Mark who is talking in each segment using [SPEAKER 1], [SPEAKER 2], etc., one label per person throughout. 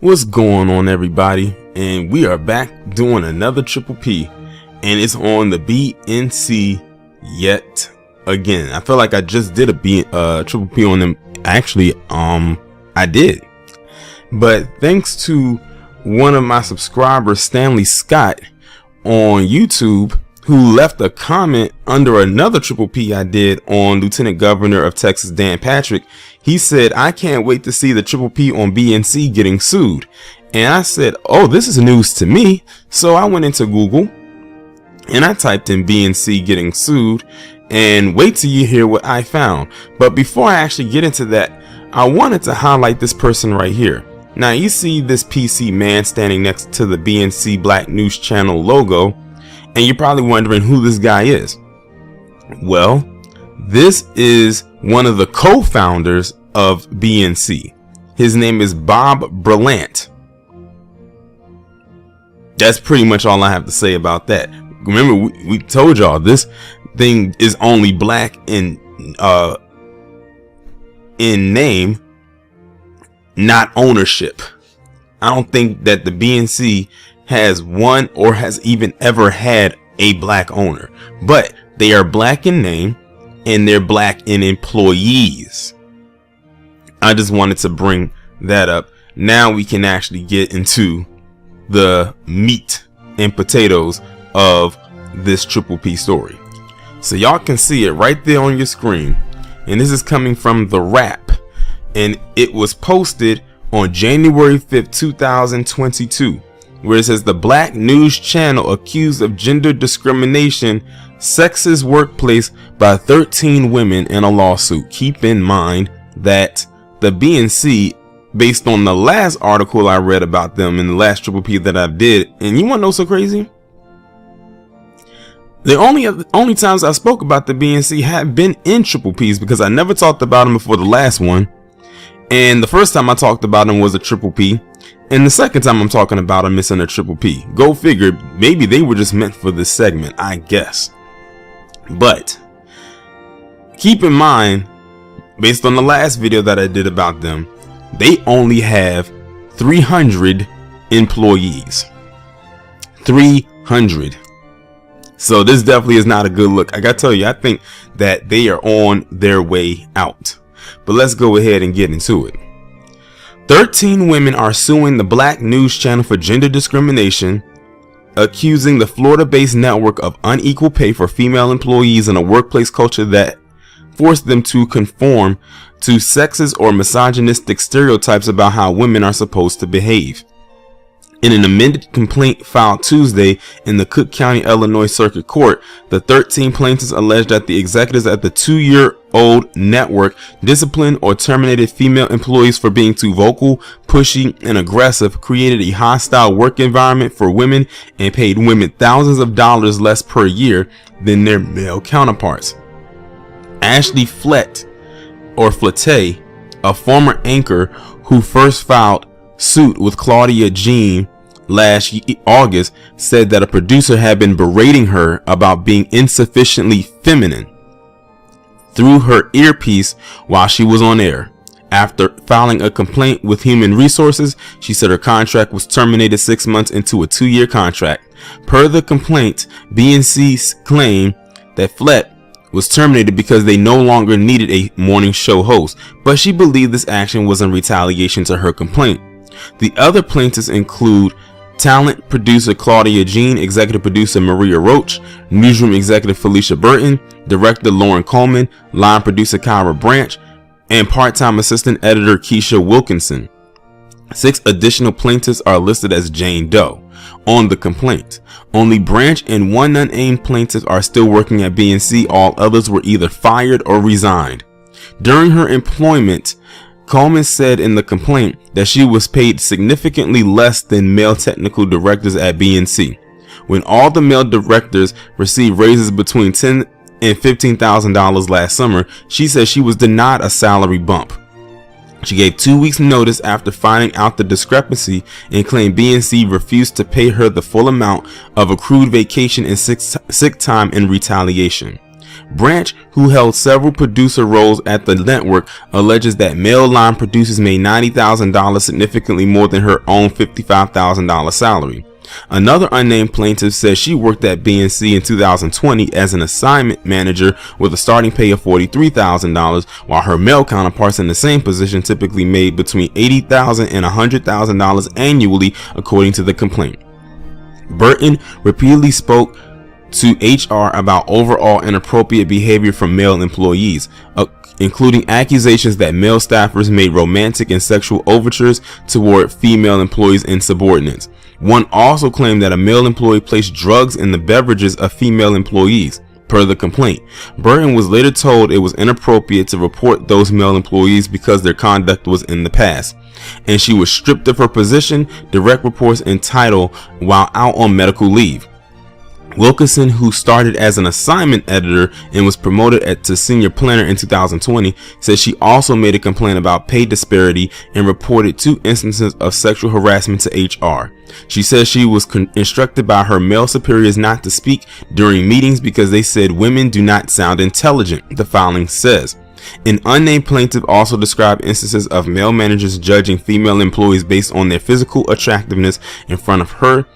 [SPEAKER 1] What's going on, everybody? And we are back doing another Triple P, and it's on the BNC yet again. I feel like I just did a Triple P on them. Actually, I did, but thanks to one of my subscribers, Stanley Scott, on YouTube, who left a comment under another Triple P I did on Lieutenant Governor of Texas Dan Patrick. He said, "I can't wait to see the Triple P on BNC getting sued." And I said, "Oh, this is news to me." So I went into Google and I typed in BNC getting sued, and wait till you hear what I found. But before I actually get into that, I wanted to highlight this person right here. Now you see this PC man standing next to the BNC Black News Channel logo, and you're probably wondering who this guy is. Well, this is one of the co-founders of BNC. His name is Bob Berlant. That's pretty much all I have to say about that. Remember, we told y'all this thing is only black in name, not ownership. I don't think that the BNC has one or has even ever had a black owner, but they are black in name and they're black in employees. I just wanted to bring that up. Now we can actually get into the meat and potatoes of this Triple P story. So y'all can see it right there on your screen, and this is coming from The Wrap, and it was posted on January 5th, 2022, where it says the Black News Channel accused of gender discrimination, sexist workplace by 13 women in a lawsuit. Keep in mind that the BNC, based on the last article I read about them in the last Triple P that I did, and you want to know so crazy? The only times I spoke about the BNC have been in Triple Ps, because I never talked about them before the last one. And the first time I talked about them was a Triple P, and the second time I'm talking about them is in a Triple P. Go figure, maybe they were just meant for this segment, I guess. But keep in mind, based on the last video that I did about them, they only have 300 employees. 300. So this definitely is not a good look. I gotta tell you, I think that they are on their way out. But let's go ahead and get into it. 13 women are suing the Black News Channel for gender discrimination, accusing the Florida-based network of unequal pay for female employees in a workplace culture that forced them to conform to sexist or misogynistic stereotypes about how women are supposed to behave. In an amended complaint filed Tuesday in the Cook County, Illinois Circuit Court, the 13 plaintiffs alleged that the executives at the two-year-old network disciplined or terminated female employees for being too vocal, pushy, and aggressive, created a hostile work environment for women, and paid women thousands of dollars less per year than their male counterparts. Ashley Flett, a former anchor who first filed suit with Claudia Jean last August, said that a producer had been berating her about being insufficiently feminine through her earpiece while she was on air. After filing a complaint with Human Resources, she said her contract was terminated 6 months into a 2-year contract. Per the complaint, BNC claimed that Flett was terminated because they no longer needed a morning show host, but she believed this action was in retaliation to her complaint. The other plaintiffs include talent producer Claudia Jean, executive producer Maria Roach, newsroom executive Felicia Burton, director Lauren Coleman, line producer Kyra Branch, and part-time assistant editor Keisha Wilkinson. 6 additional plaintiffs are listed as Jane Doe on the complaint. Only Branch and 1 unnamed plaintiff are still working at BNC. All others were either fired or resigned. During her employment, Coleman said in the complaint that she was paid significantly less than male technical directors at BNC. When all the male directors received raises between $10,000 and $15,000 last summer, she said she was denied a salary bump. She gave 2 weeks notice after finding out the discrepancy and claimed BNC refused to pay her the full amount of accrued vacation and sick time in retaliation. Branch, who held several producer roles at the network, alleges that male line producers made $90,000, significantly more than her own $55,000 salary. Another unnamed plaintiff says she worked at BNC in 2020 as an assignment manager with a starting pay of $43,000, while her male counterparts in the same position typically made between $80,000 and $100,000 annually, according to the complaint. Burton repeatedly spoke to HR about overall inappropriate behavior from male employees, including accusations that male staffers made romantic and sexual overtures toward female employees and subordinates. One also claimed that a male employee placed drugs in the beverages of female employees. Per the complaint, Burton was later told it was inappropriate to report those male employees because their conduct was in the past, and she was stripped of her position, direct reports, and title while out on medical leave. Wilkinson, who started as an assignment editor and was promoted to senior planner in 2020, says she also made a complaint about pay disparity and reported 2 instances of sexual harassment to HR. She says she was instructed by her male superiors not to speak during meetings because they said women do not sound intelligent, the filing says. An unnamed plaintiff also described instances of male managers judging female employees based on their physical attractiveness in front of her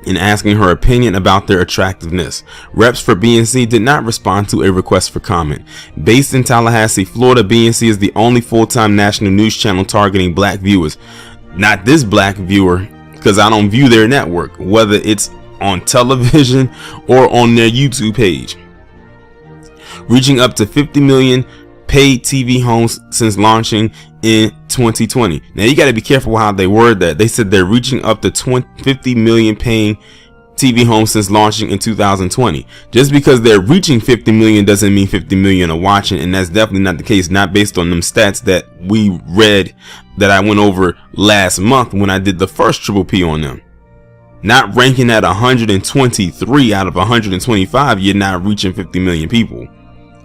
[SPEAKER 1] and asking her opinion about their attractiveness. Reps for BNC did not respond to a request for comment. Based in Tallahassee, Florida, BNC is the only full-time national news channel targeting black viewers. Not this black viewer, because I don't view their network, whether it's on television or on their YouTube page. Reaching up to 50 million paid TV homes since launching in 2020. Now you got to be careful how they word that. They said they're reaching up to 50 million paying TV homes since launching in 2020. Just because they're reaching 50 million doesn't mean 50 million are watching, and that's definitely not the case, not based on them stats that we read that I went over last month when I did the first Triple P on them. Not ranking at 123 out of 125, you're not reaching 50 million people.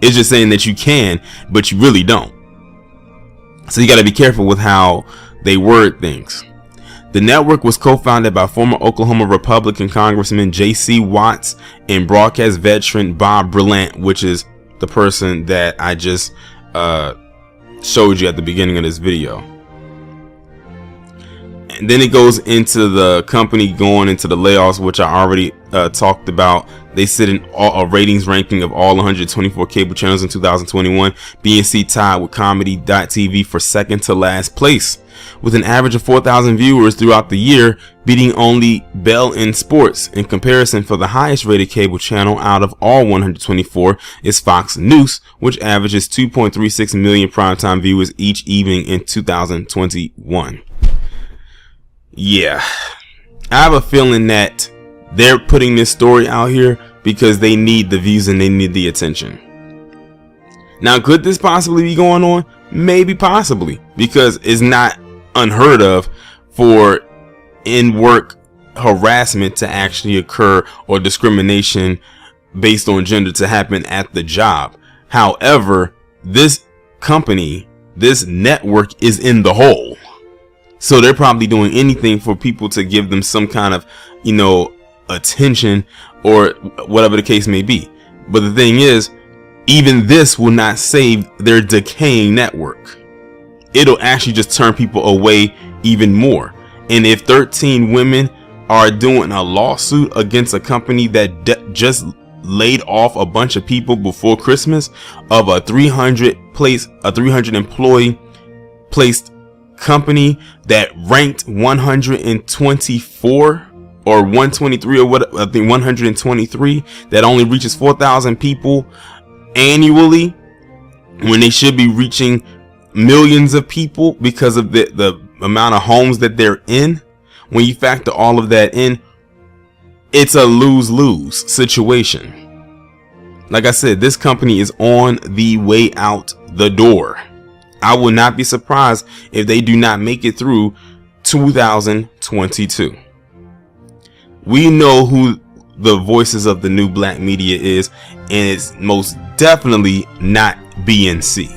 [SPEAKER 1] It's just saying that you can, but you really don't. So you got to be careful with how they word things. The network was co-founded by former Oklahoma Republican Congressman J.C. Watts and broadcast veteran Bob Brillant, which is the person that I just showed you at the beginning of this video. And then it goes into the company going into the layoffs, which I already talked about. They sit in a ratings ranking of all 124 cable channels in 2021. BNC tied with Comedy.tv for second to last place, with an average of 4,000 viewers throughout the year, beating only Bell in Sports. In comparison, for the highest rated cable channel out of all 124 is Fox News, which averages 2.36 million primetime viewers each evening in 2021. Yeah, I have a feeling that they're putting this story out here because they need the views and they need the attention. Now, could this possibly be going on? Maybe, possibly, because it's not unheard of for in-work harassment to actually occur or discrimination based on gender to happen at the job. However, this company, this network is in the hole. So they're probably doing anything for people to give them some kind of, attention or whatever the case may be. But the thing is, even this will not save their decaying network. It'll actually just turn people away even more. And if 13 women are doing a lawsuit against a company that just laid off a bunch of people before Christmas of a 300 employee placed company that ranked 124 or 123 or what, I think 123, that only reaches 4,000 people annually when they should be reaching millions of people because of the amount of homes that they're in. When you factor all of that in, it's a lose-lose situation. Like I said, this company is on the way out the door. I will not be surprised if they do not make it through 2022. We know who the voices of the new black media is, and it's most definitely not BNC.